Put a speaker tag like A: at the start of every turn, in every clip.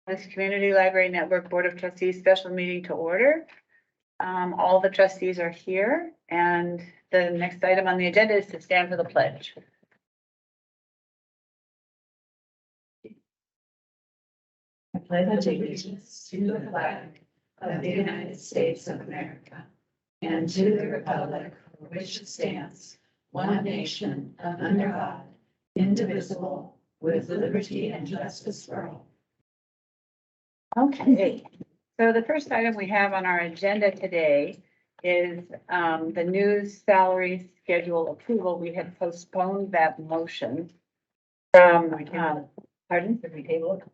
A: This Community Library Network Board of Trustees special meeting to order. All the trustees are here, and the next item on the agenda is to stand for the pledge.
B: I pledge allegiance to the flag of the United States of America and to the republic for which it stands, one nation, under God, indivisible, with liberty and justice for all.
A: Okay, so the first item we have on our agenda today is the new salary schedule approval. We had postponed that motion from, pardon?
B: Did we table it?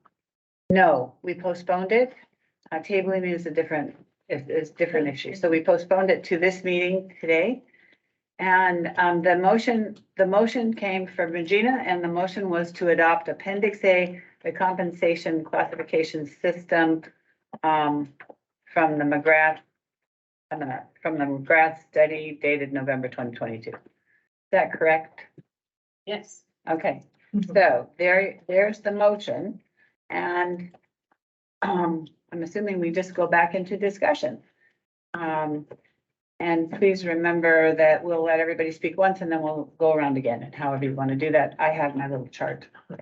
A: No, we postponed it. Tabling is a different issue. So we postponed it to this meeting today. And the motion came from Regina, and the motion was to adopt Appendix A, the compensation classification system from the McGrath study dated November 2022. Is that correct?
B: Yes.
A: Okay, so there's the motion, and I'm assuming we just go back into discussion. And please remember that we'll let everybody speak once and then we'll go around again, and however you want to do that. I have my little chart. Does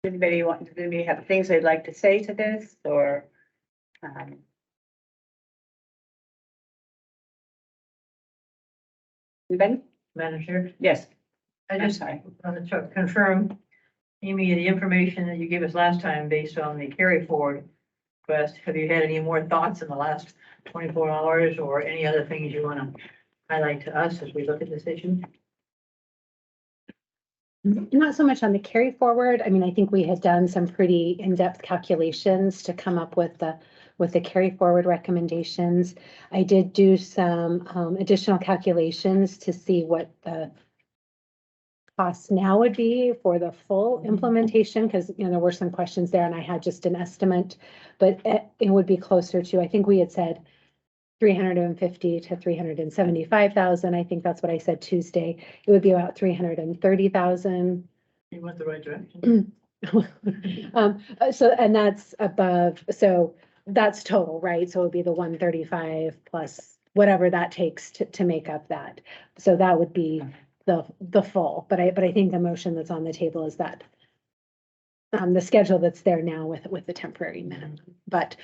A: anybody have things they'd like to say to this, or? Anybody?
C: Madam Chair,
A: Yes.
C: I
A: I'm
C: just
A: sorry.
C: want to confirm, Amy, the information that you gave us last time based on the carry forward request. Have you had any more thoughts in the last 24 hours or any other things you want to highlight to us as we look at this issue?
D: Not so much on the carry forward. I mean, I think we had done some pretty in-depth calculations to come up with the carry forward recommendations. I did do some additional calculations to see what the cost now would be for the full implementation, because there were some questions there and I had just an estimate, but it would be closer to, I think we had said 350 to 375,000. I think that's what I said Tuesday. It would be about 330,000.
C: You went the right direction.
D: So, and that's above, so that's total, right? So it would be the 135 plus whatever that takes to make up that. So that would be the full, but I think the motion that's on the table is that the schedule that's there now with the temporary minimum, but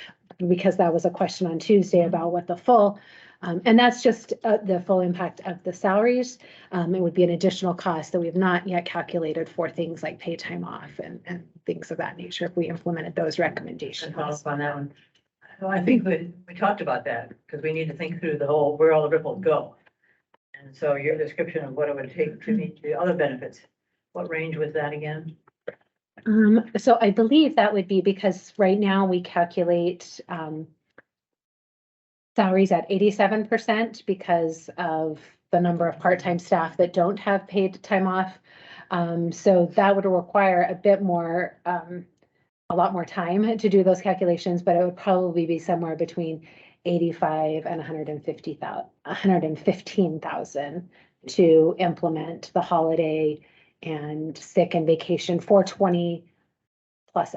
D: because that was a question on Tuesday about what the full, and that's just the full impact of the salaries. It would be an additional cost that we have not yet calculated for things like pay time off and things of that nature if we implemented those recommendations.
C: Follow up on that one. Well, I think we talked about that because we need to think through the whole, where all the ripples go. And so your description of what it would take to meet the other benefits, what range was that again?
D: So I believe that would be because right now we calculate salaries at 87% because of the number of part-time staff that don't have paid time off. So that would require a bit more, a lot more time to do those calculations, but it would probably be somewhere between 85 and 115,000 to implement the holiday and sick and vacation for 20+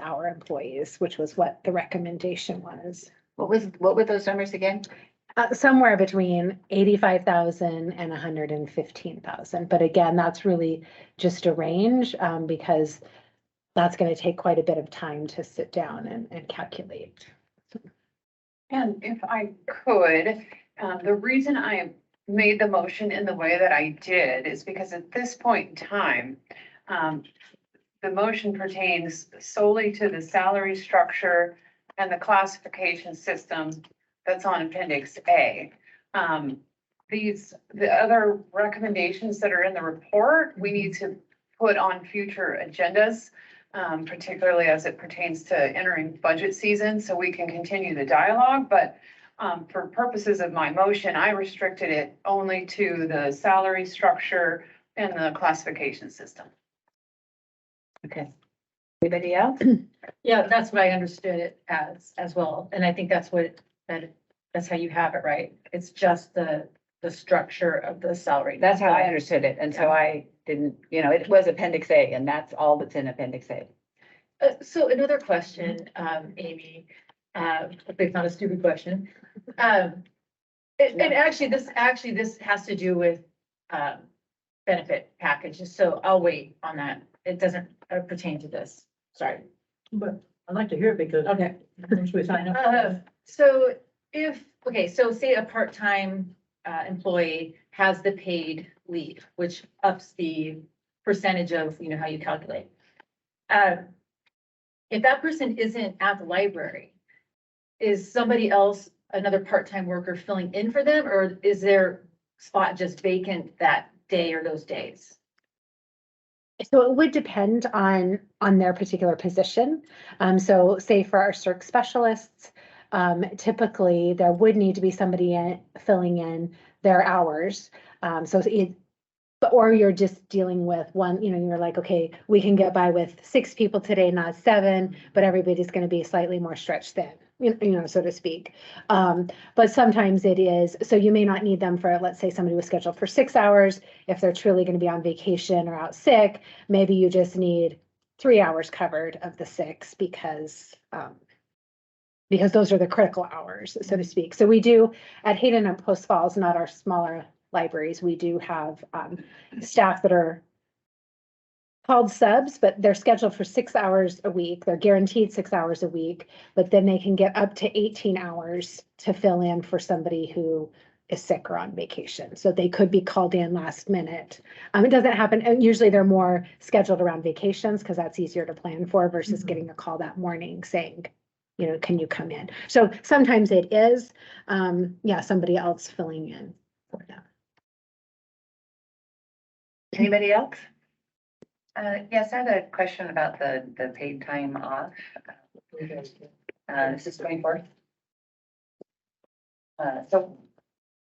D: hour employees, which was what the recommendation was.
A: What were those numbers again?
D: Somewhere between 85,000 and 115,000. But again, that's really just a range because that's going to take quite a bit of time to sit down and calculate.
E: And if I could, the reason I made the motion in the way that I did is because at this point in time, the motion pertains solely to the salary structure and the classification system that's on Appendix A. The other recommendations that are in the report, we need to put on future agendas, particularly as it pertains to entering budget season, so we can continue the dialogue. But for purposes of my motion, I restricted it only to the salary structure and the classification system.
A: Okay. Anybody else?
F: Yeah, that's what I understood it as well. And I think that's that's how you have it, right? It's just the structure of the salary.
A: That's how I understood it. And so I didn't, it was Appendix A, and that's all that's in Appendix A.
F: So another question, Amy, if it's not a stupid question. And actually, this has to do with, benefit packages, so I'll wait on that. It doesn't pertain to this, sorry.
C: But I'd like to hear it because
F: Okay.
C: once we sign up.
F: So so say a part-time, employee has the paid leave, which ups the percentage of, how you calculate. If that person isn't at the library, is somebody else, another part-time worker filling in for them, or is their spot just vacant that day or those days?
D: So it would depend on their particular position. So say for our circ specialists, typically there would need to be somebody filling in their hours. Or you're just dealing with one, you're like, okay, we can get by with 6 people today, not 7, but everybody's going to be slightly more stretched thin, so to speak. But sometimes it is, so you may not need them for, let's say somebody was scheduled for 6 hours. If they're truly going to be on vacation or out sick, maybe you just need 3 hours covered of the 6 because those are the critical hours, so to speak. So we do at Hayden and Post Falls, not our smaller libraries, we do have staff that are called subs, but they're scheduled for 6 hours a week. They're guaranteed 6 hours a week, but then they can get up to 18 hours to fill in for somebody who is sick or on vacation. So they could be called in last minute. It doesn't happen. And usually they're more scheduled around vacations because that's easier to plan for versus getting a call that morning saying, can you come in? So sometimes it is, somebody else filling in for them.
A: Anybody else?
G: Yes, I had a question about the paid time off. This is 24th. So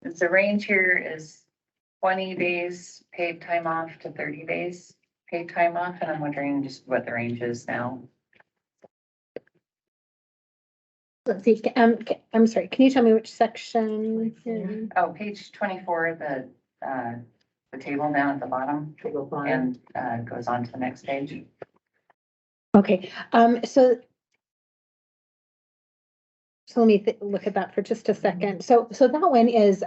G: the range here is 20 days paid time off to 30 days paid time off, and I'm wondering just what the range is now.
D: Let's see, I'm sorry, can you tell me which section?
G: Oh, page 24, the table down at the bottom, and goes on to the next page.
D: Okay, so let me look at that for just a second. So that one is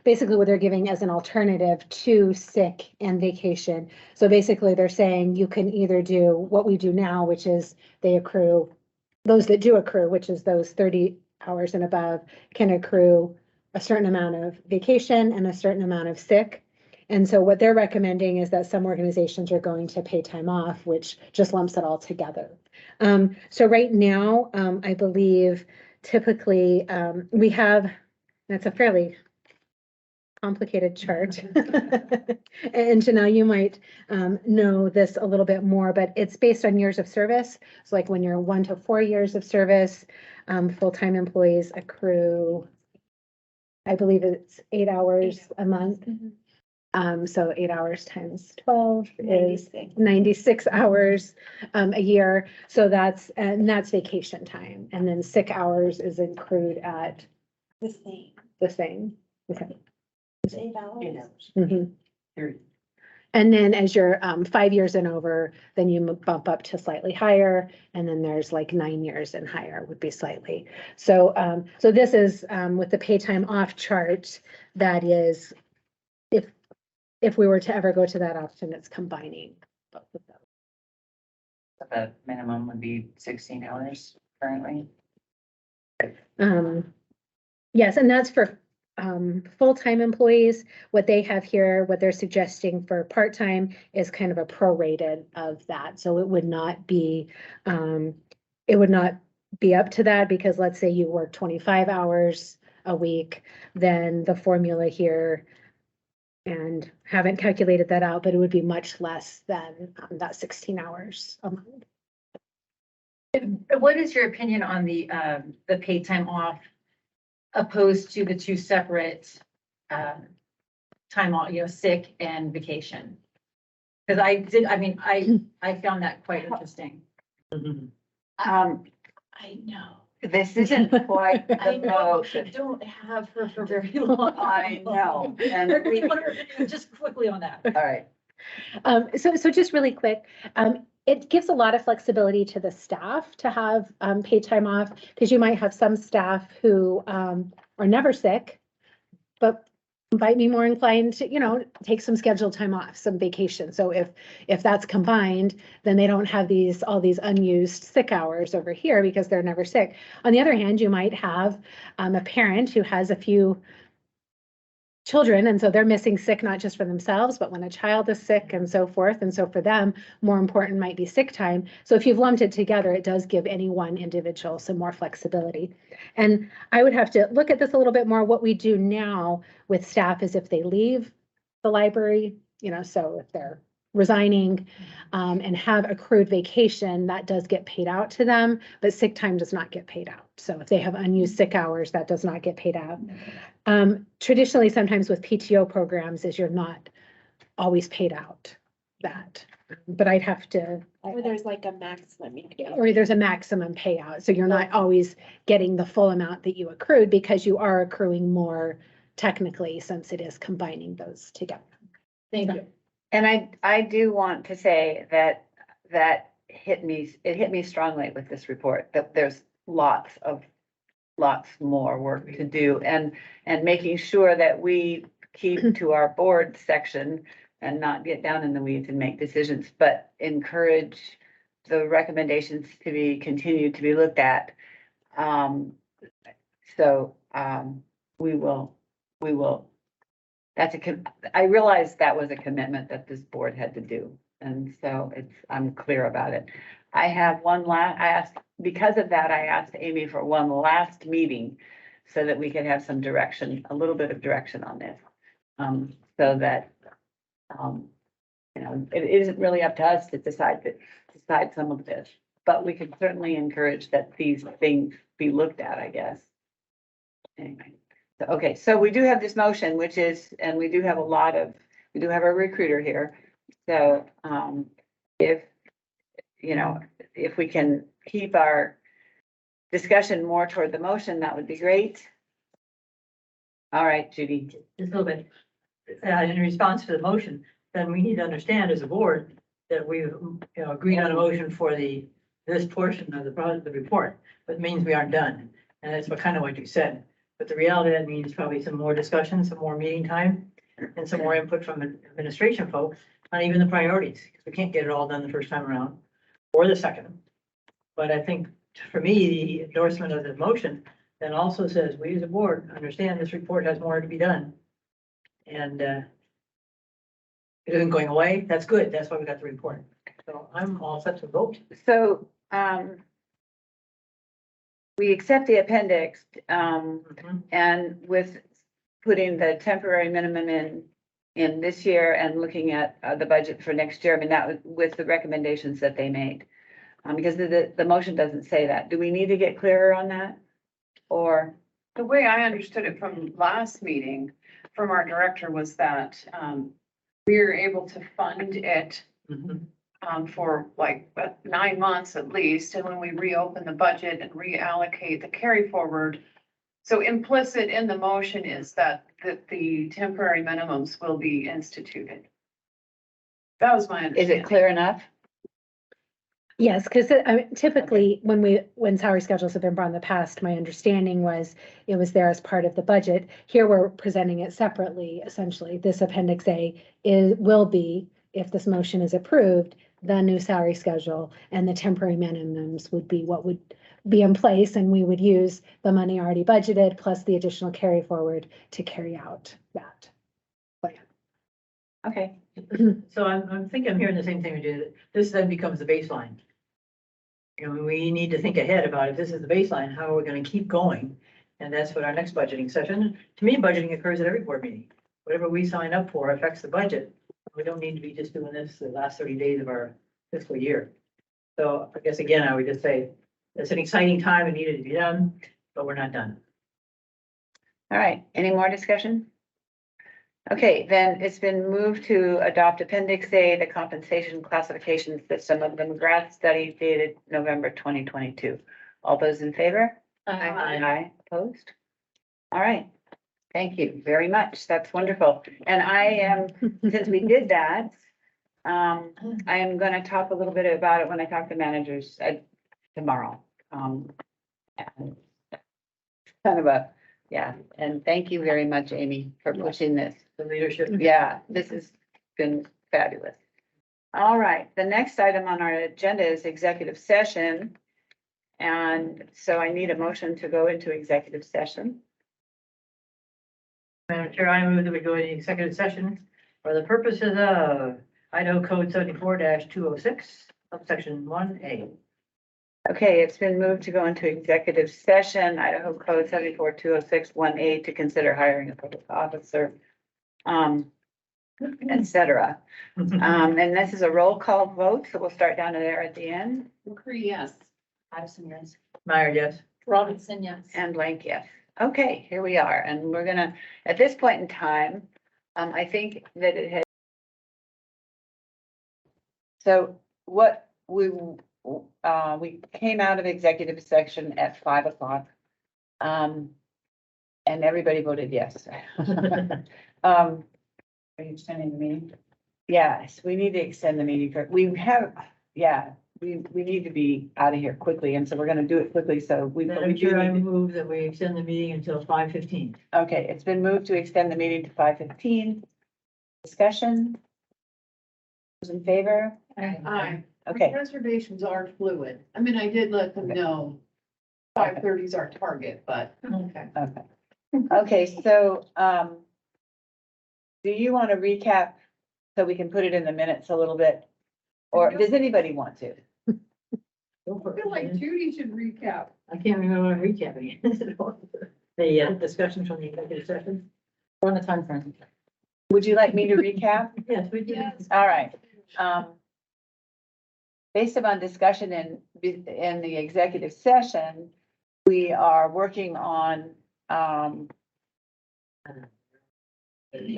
D: basically what they're giving as an alternative to sick and vacation. So basically they're saying you can either do what we do now, which is they accrue, those that do accrue, which is those 30 hours and above, can accrue a certain amount of vacation and a certain amount of sick. And so what they're recommending is that some organizations are going to pay time off, which just lumps it all together. So right now, I believe typically we have, that's a fairly complicated chart. And Janelle, you might know this a little bit more, but it's based on years of service. So like when you're 1 to 4 years of service, full-time employees accrue, I believe it's 8 hours a month. So 8 hours times 12 is 96 hours a year. So that's vacation time. And then sick hours is accrued at
B: The same.
D: the same. Okay.
B: It's 8 hours.
D: Mhm. And then as you're 5 years and over, then you bump up to slightly higher. And then there's like 9 years and higher would be slightly. So so this is with the pay time off chart, that is if we were to ever go to that option, it's combining both of those.
G: The minimum would be 16 hours currently.
D: Yes, and that's for full-time employees. What they have here, what they're suggesting for part-time is kind of a prorated of that. So it would not be up to that, because let's say you work 25 hours a week, then the formula here, and haven't calculated that out, but it would be much less than that 16 hours a month.
F: What is your opinion on the paid time off opposed to the two separate time off, sick and vacation? Because I found that quite interesting.
B: I know.
A: This isn't quite
F: I
A: the
F: know, we
A: motion.
F: don't have her for very long.
A: I know, and
F: Just quickly on that.
A: all right.
D: So just really quick, it gives a lot of flexibility to the staff to have paid time off, because you might have some staff who are never sick, but might be more inclined to, take some scheduled time off, some vacation. So if that's combined, then they don't have all these unused sick hours over here because they're never sick. On the other hand, you might have a parent who has a few children, and so they're missing sick, not just for themselves, but when a child is sick and so forth. And so for them, more important might be sick time. So if you've lumped it together, it does give any one individual some more flexibility. And I would have to look at this a little bit more. What we do now with staff is if they leave the library, so if they're resigning and have accrued vacation, that does get paid out to them, but sick time does not get paid out. So if they have unused sick hours, that does not get paid out. Traditionally, sometimes with PTO programs is you're not always paid out that, but I'd have to.
B: Or there's like a maximum.
D: Or there's a maximum payout, so you're not always getting the full amount that you accrued because you are accruing more technically since it is combining those together.
F: Thank you.
A: And I do want to say that hit me strongly with this report, that there's lots more work to do, and making sure that we keep to our board section and not get down in the weeds and make decisions, but encourage the recommendations to be continued to be looked at. We will, I realized that was a commitment that this board had to do. And so I'm clear about it. I have because of that, I asked Amy for one last meeting so that we could have some direction, a little bit of direction on this. So that, it isn't really up to us to decide some of this, but we can certainly encourage that these things be looked at, I guess. Anyway, okay, so we do have this motion, which is, and we do have a recruiter here. So, if we can keep our discussion more toward the motion, that would be great. All right, Judy.
C: Just a little bit, in response to the motion, then we need to understand as a board that we've, agreed on a motion for this portion of the report, but it means we aren't done. And that's what you said. But the reality, that means probably some more discussion, some more meeting time, and some more input from administration folks on even the priorities, because we can't get it all done the first time around or the second. But I think for me, the endorsement of the motion then also says we as a board understand this report has more to be done. And it isn't going away. That's good. That's why we got the report. So I'm all set to vote.
A: So, we accept the appendix, and with putting the temporary minimum in this year and looking at the budget for next year. I mean, that was with the recommendations that they made. Because the motion doesn't say that. Do we need to get clearer on that? Or?
E: The way I understood it from last meeting, from our director, was that we were able to fund it for like 9 months at least, and when we reopen the budget and reallocate the carry forward. So implicit in the motion is that the temporary minimums will be instituted. That was my understanding.
A: Is it clear enough?
D: Yes, because typically when salary schedules have been brought in the past, my understanding was it was there as part of the budget. Here we're presenting it separately, essentially. This Appendix A will be, if this motion is approved, the new salary schedule, and the temporary minimums would be what would be in place, and we would use the money already budgeted plus the additional carry forward to carry out that plan.
A: Okay.
C: So I'm thinking I'm hearing the same thing we did. This then becomes the baseline. We need to think ahead about if this is the baseline, how are we going to keep going? And that's what our next budgeting session. To me, budgeting occurs at every board meeting. Whatever we sign up for affects the budget. We don't need to be just doing this the last 30 days of our fiscal year. So I guess, again, I would just say it's an exciting time and needed to be done, but we're not done.
A: All right. Any more discussion? Okay, then it's been moved to adopt Appendix A, the compensation classification system of the McGrath study dated November 2022. All those in favor? Aye. Opposed? All right. Thank you very much. That's wonderful. And I am, since we did that, I am gonna talk a little bit about it when I talk to managers tomorrow. And kind of a, yeah, and thank you very much, Amy, for pushing this.
C: The leadership.
A: Yeah, this has been fabulous. All right, the next item on our agenda is executive session. And so I need a motion to go into executive session.
C: Madam Chair, I move that we go into executive session for the purposes of Idaho Code 74-206, subsection 1A.
A: Okay, it's been moved to go into executive session, Idaho Code 74-206 1A, to consider hiring a public officer, et cetera. And this is a roll call vote, so we'll start down there at the end.
B: McCree, yes.
G: Addison, yes.
C: Meyer, yes.
B: Robinson, yes.
A: And blank, yes. Okay, here we are, and we're gonna, at this point in time, I think that it had. So what we came out of executive session at 5 o'clock. And everybody voted yes. Are you extending the meeting? Yes, we need to extend the meeting for, we have, yeah, we need to be out of here quickly, and so we're gonna do it quickly, so we.
C: Madam Chair, I move that we extend the meeting until 5:15.
A: Okay, it's been moved to extend the meeting to 5:15. Discussion? Those in favor?
B: Aye.
A: Okay,
B: Reservations are fluid. I mean, I did let them know 5:30 is our target, but.
F: Okay.
A: okay. Okay, so, do you want to recap so we can put it in the minutes a little bit? Or does anybody want to?
C: Go for
B: I feel like
C: it.
B: Judy should recap.
C: I can't remember what I'm recapping. The discussions from the executive session.
G: We're on the time frame.
A: Would you like me to recap?
C: Yes, we did.
B: Yes.
A: All right. Based upon discussion in the executive session, we are working on,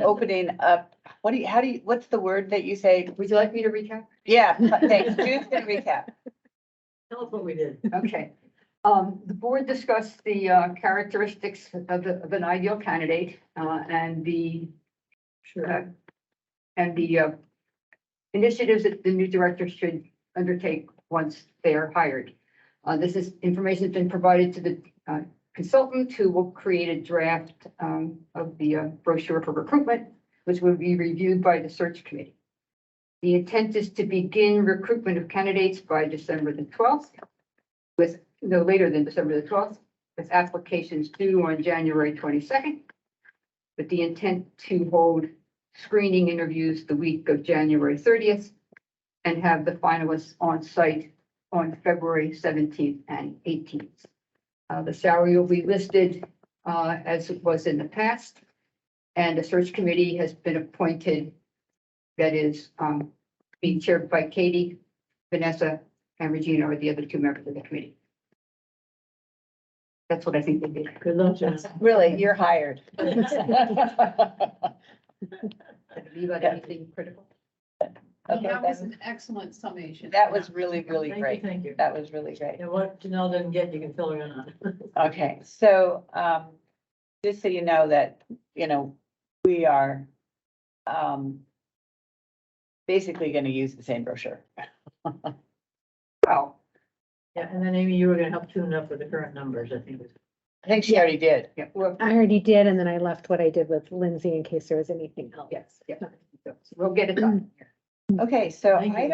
A: opening up, what's the word that you say?
F: Would you like me to recap?
A: Yeah, thanks. Jude's gonna recap.
C: Tell us what we did.
H: Okay. The board discussed the characteristics of an ideal candidate and the initiatives that the new director should undertake once they are hired. Information has been provided to the consultant who will create a draft of the brochure for recruitment, which will be reviewed by the search committee. The intent is to begin recruitment of candidates by December the 12th, with no later than December the 12th, with applications due on January 22nd, with the intent to hold screening interviews the week of January 30th, and have the finalists on site on February 17th and 18th. The salary will be listed as it was in the past, and a search committee has been appointed that is being chaired by Katie, Vanessa, and Regina are the other two members of the committee. That's what I think they did.
C: Good luck, John.
A: Really, you're hired.
H: Did you got anything critical?
A: Okay,
B: That was an excellent summation.
A: that was really, really
C: Thank you,
A: great.
C: thank you.
A: That was really great.
C: And what Janelle doesn't get, you can fill her in on.
A: Okay, so, just so you know that, we are, basically gonna use the same brochure.
H: Wow.
C: Yeah, and then Amy, you were gonna help tune up with the current numbers, I think.
A: I think she already did.
H: Yeah, well,
D: I already did, and then I left what I did with Lindsay in case there was anything else.
H: yes, yeah. So we'll get it done.
A: Okay, so
C: Thank
A: I
C: you.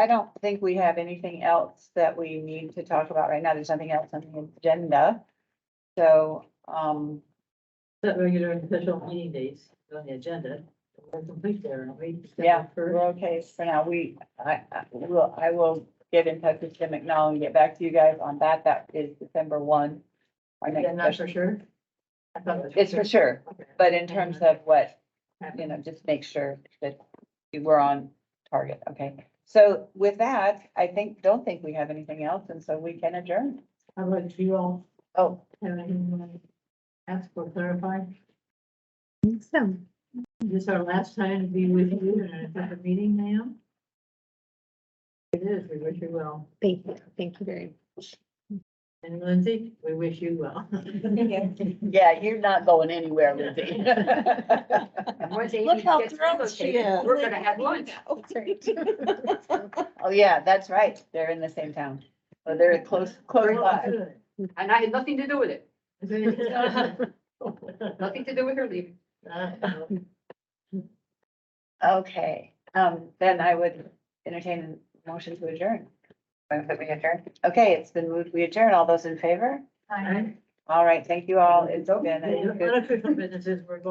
A: don't think we have anything else that we need to talk about right now. There's nothing else on the agenda. So,
C: Set regular and official meeting dates on the agenda. We're complete there, aren't we?
A: yeah,
C: December
A: we're okay for now. I will get in touch with Jim McNall and get back to you guys on that. That is December 1. Our
C: 1st.
A: next
C: Yeah, not for
A: session.
C: sure. I thought it was
A: It's for sure,
C: Okay.
A: but in terms of what, just make sure that we're on target, okay? So with that, don't think we have anything else, and so we can adjourn.
C: How about you all
A: Oh,
C: have anything you want to ask or clarify?
D: So,
C: This is our last time to be with you in a different meeting, ma'am. It is, we wish you well.
D: thank you very much.
C: And Lindsay, we wish you well.
B: Yeah, you're not going anywhere, Lindsay.
H: And once Amy
B: Look how
H: gets
B: thrilled she
H: relocated,
B: is.
H: we're gonna have lunch.
A: Oh, yeah, that's right. They're in the same town. Or they're close by.
H: And I had nothing to do with it. Nothing to do with her leaving.
A: Okay, then I would entertain a motion to adjourn.
G: Move that we adjourn.
A: Okay, it's been moved. We adjourn. All those in favor?
C: Aye.
A: All right, thank you all. It's been a good.
C: Unofficial businesses, we're going.